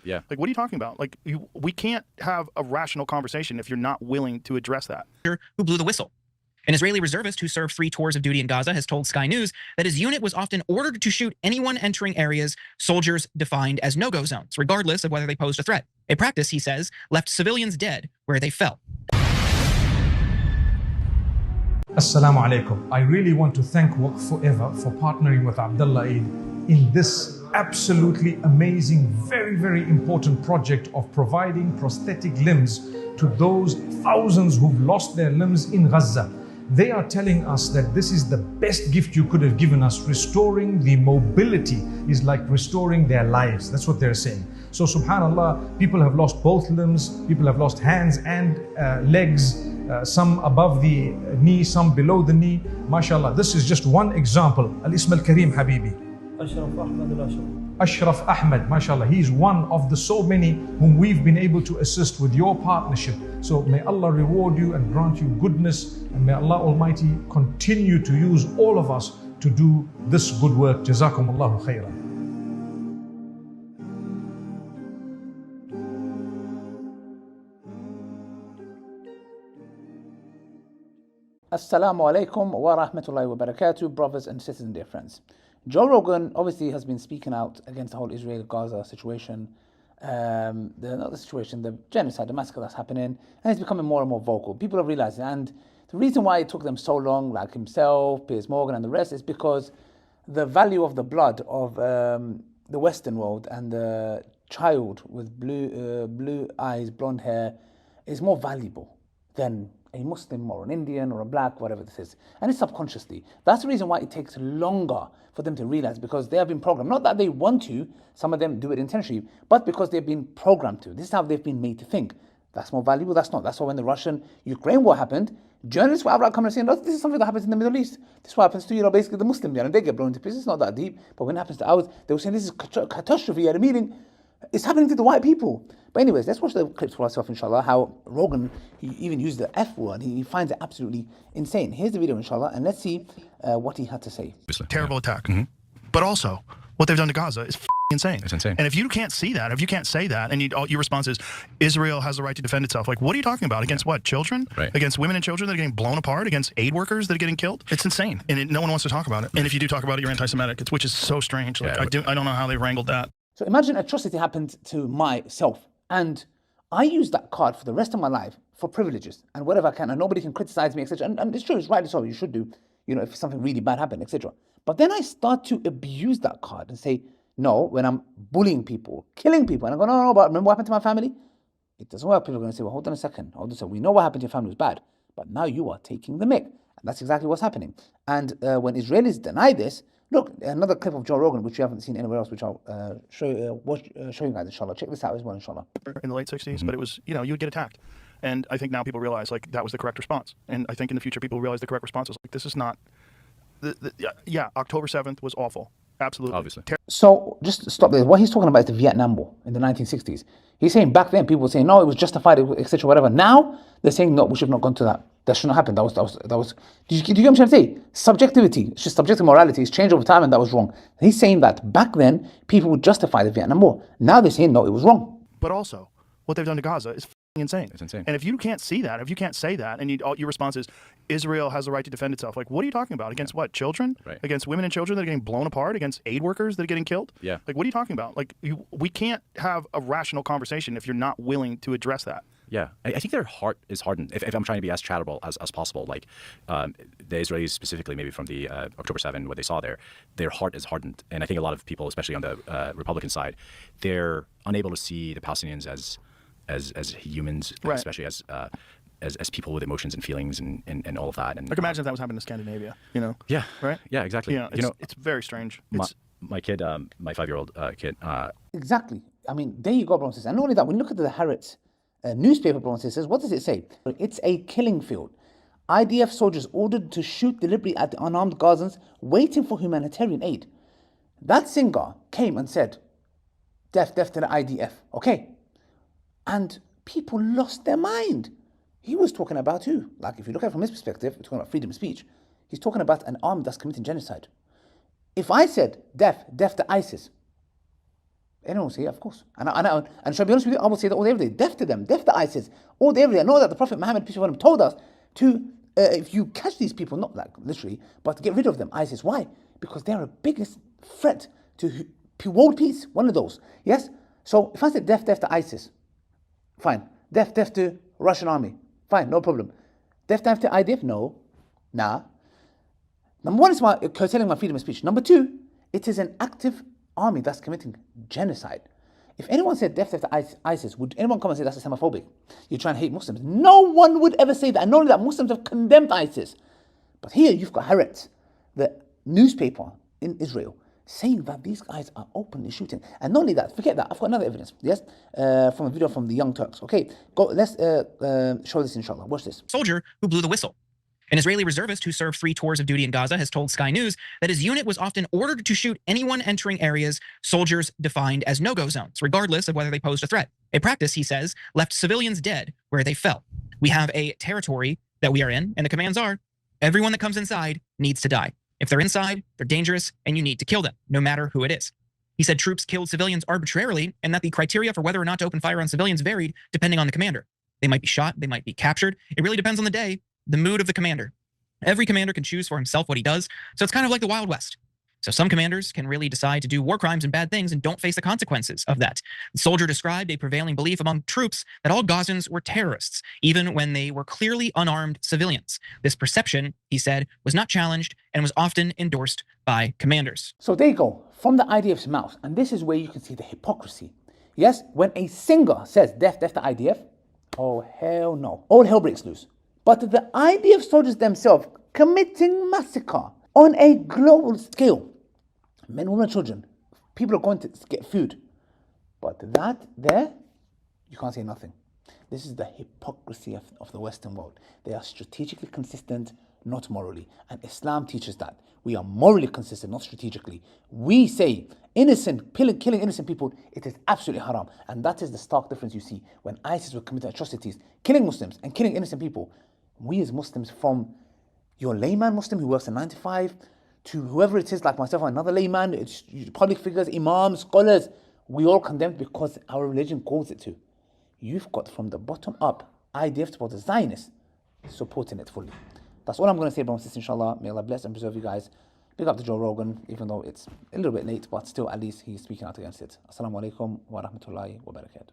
Yeah. Like, what are you talking about? Like, we can't have a rational conversation if you're not willing to address that. Who blew the whistle. An Israeli reservist who served 3 tours of duty in Gaza has told Sky News that his unit was often ordered to shoot anyone entering areas soldiers defined as no-go zones, regardless of whether they posed a threat. A practice, he says, left civilians dead where they fell. Assalamu alaikum. I really want to thank Waqf Forever for partnering with Abdullah Eid in this absolutely amazing, very, very important project of providing prosthetic limbs to those thousands who've lost their limbs in Gaza. They are telling us that this is the best gift you could have given us. Restoring the mobility is like restoring their lives. That's what they're saying. So subhanallah, people have lost both limbs, people have lost hands and legs, some above the knee, some below the knee. MashaAllah, this is just one example. Al-Ism al-Kareem Habibi. Ashraf Ahmed, mashallah, he's one of the so many whom we've been able to assist with your partnership. So may Allah reward you and grant you goodness, and may Allah Almighty continue to use all of us to do this good work. Jazakumullahu khairan. Assalamu alaikum wa rahmatullahi wa barakatuh, brothers and sisters and dear friends. Joe Rogan obviously has been speaking out against the whole Israel-Gaza situation, the genocide, the massacre that's happening, and he's becoming more and more vocal. People are realizing, and the reason why it took them so long, like himself, Piers Morgan and the rest, is because the value of the blood of the Western world and the child with blue eyes, blonde hair, is more valuable than a Muslim or an Indian or a black, whatever this is. And it's subconsciously. That's the reason why it takes longer for them to realize, because they have been programmed. Not that they want to, some of them do it intentionally, but because they've been programmed to. This is how they've been made to think. That's more valuable, that's not. That's why when the Russian-Ukraine war happened, journalists were outright coming and saying, this is something that happens in the Middle East. This is what happens to, basically the Muslims, and they get blown into pieces. It's not that deep. But when it happens to ours, they were saying this is catastrophe at a meeting. It's happening to the white people. But anyways, let's watch the clips for ourselves, inshallah, how Rogan, he even used the F word. He finds it absolutely insane. Here's the video, inshallah, and let's see what he had to say. Terrible attack. Mm-hmm. But also, what they've done to Gaza is insane. It's insane. And if you can't see that, if you can't say that, and your response is, Israel has the right to defend itself, like, what are you talking about? Against what? Children? Right. Against women and children that are getting blown apart? Against aid workers that are getting killed? It's insane. And no one wants to talk about it. And if you do talk about it, you're anti-Semitic, which is so strange. Like, I don't know how they wrangled that. So imagine atrocity happened to myself, and I use that card for the rest of my life for privileges and whatever I can, and nobody can criticize me, etc. And it's true, it's rightly so, you should do, if something really bad happened, etc. But then I start to abuse that card and say, no, when I'm bullying people, killing people, and I go, no, but remember what happened to my family? It doesn't work. People are going to say, well, hold on a second. We know what happened to your family was bad, but now you are taking the mick. And that's exactly what's happening. And when Israelis deny this, look, another clip of Joe Rogan, which you haven't seen anywhere else, which I'll show you guys, inshallah. Check this out as well, inshallah. In the late 60s, but it was, you would get attacked. And I think now people realize, like, that was the correct response. And I think in the future, people realize the correct response is, like, this is not, October 7th was awful. Absolutely. Obviously. So just stop there. What he's talking about is the Vietnam War in the 1960s. He's saying back then people were saying, no, it was justified, etc., whatever. Now they're saying, no, we should have not gone to that. That shouldn't happen. That was. Do you get what I'm trying to say? Subjectivity. It's just subjective morality. It's changed over time, and that was wrong. He's saying that back then people would justify the Vietnam War. Now they're saying, no, it was wrong. But also, what they've done to Gaza is insane. It's insane. And if you can't see that, if you can't say that, and your response is, Israel has the right to defend itself, like, what are you talking about? Against what? Children? Right. Against women and children that are getting blown apart? Against aid workers that are getting killed? Yeah. Like, what are you talking about? Like, we can't have a rational conversation if you're not willing to address that. Yeah, I think their heart is hardened. If I'm trying to be as charitable as possible, like the Israelis specifically, maybe from the October 7, what they saw there, their heart is hardened. And I think a lot of people, especially on the Republican side, they're unable to see the Palestinians as humans, right, especially as people with emotions and feelings and all of that. And like, imagine if that was happening in Scandinavia, Yeah. Right? Yeah, exactly. It's very strange. My kid, my 5-year-old kid. Exactly. I mean, there you go, brothers and sisters. And not only that, when you look at the Haaretz newspaper, brothers and sisters, what does it say? It's a killing field. IDF soldiers ordered to shoot deliberately at the unarmed Gazans waiting for humanitarian aid. That singer came and said, death to the IDF. Okay. And people lost their mind. He was talking about who? Like, if you look at it from his perspective, we're talking about freedom of speech. He's talking about an army that's committing genocide. If I said death to ISIS, Anyone will say it, of course. And shall I be honest with you, I will say that all day, every day. Death to them, death to ISIS, all day, every day. I know that the Prophet Muhammad, peace be upon him, told us to, if you catch these people, not like literally, but to get rid of them, ISIS. Why? Because they are the biggest threat to world peace, one of those. Yes? So if I say death to ISIS, fine. Death to Russian army, fine, no problem. Death to IDF, no. Nah. Number one, it's curtailing my freedom of speech. Number two, it is an active army that's committing genocide. If anyone said death to ISIS, would anyone come and say that's Islamophobic? You're trying to hate Muslims. No one would ever say that. And not only that, Muslims have condemned ISIS. But here you've got Haaretz, the newspaper in Israel, saying that these guys are openly shooting. And not only that, forget that, I've got another evidence, yes? From a video from the Young Turks. Okay, let's show this inshallah. Watch this. Soldier who blew the whistle. An Israeli reservist who served 3 tours of duty in Gaza has told Sky News that his unit was often ordered to shoot anyone entering areas soldiers defined as no-go zones, regardless of whether they posed a threat. A practice, he says, left civilians dead where they fell. We have a territory that we are in, and the commands are, everyone that comes inside needs to die. If they're inside, they're dangerous, and you need to kill them, no matter who it is. He said troops killed civilians arbitrarily, and that the criteria for whether or not to open fire on civilians varied depending on the commander. They might be shot, they might be captured. It really depends on the day, the mood of the commander. Every commander can choose for himself what he does, so it's kind of like the Wild West. So some commanders can really decide to do war crimes and bad things and don't face the consequences of that. The soldier described a prevailing belief among troops that all Gazans were terrorists, even when they were clearly unarmed civilians. This perception, he said, was not challenged and was often endorsed by commanders. So there you go, from the IDF's mouth. And this is where you can see the hypocrisy. Yes, when a singer says death to IDF, oh hell no, all hell breaks loose. But the IDF soldiers themselves committing massacre on a global scale. Men, women, children. People are going to get food. But that there, you can't say nothing. This is the hypocrisy of the Western world. They are strategically consistent, not morally. And Islam teaches that. We are morally consistent, not strategically. We say killing innocent people, it is absolutely haram. And that is the stark difference you see when ISIS were committing atrocities, killing Muslims and killing innocent people. We as Muslims, from your layman Muslim who works in 9 to 5, to whoever it is like myself or another layman, it's public figures, imams, scholars, we all condemn because our religion calls it to. You've got from the bottom up, IDF supporters, Zionists, supporting it fully. That's all I'm going to say, brothers and sisters, inshallah. May Allah bless and preserve you guys. Big up to Joe Rogan, even though it's a little bit late, but still at least he's speaking out against it. Assalamu alaikum wa rahmatullahi wa barakatuh.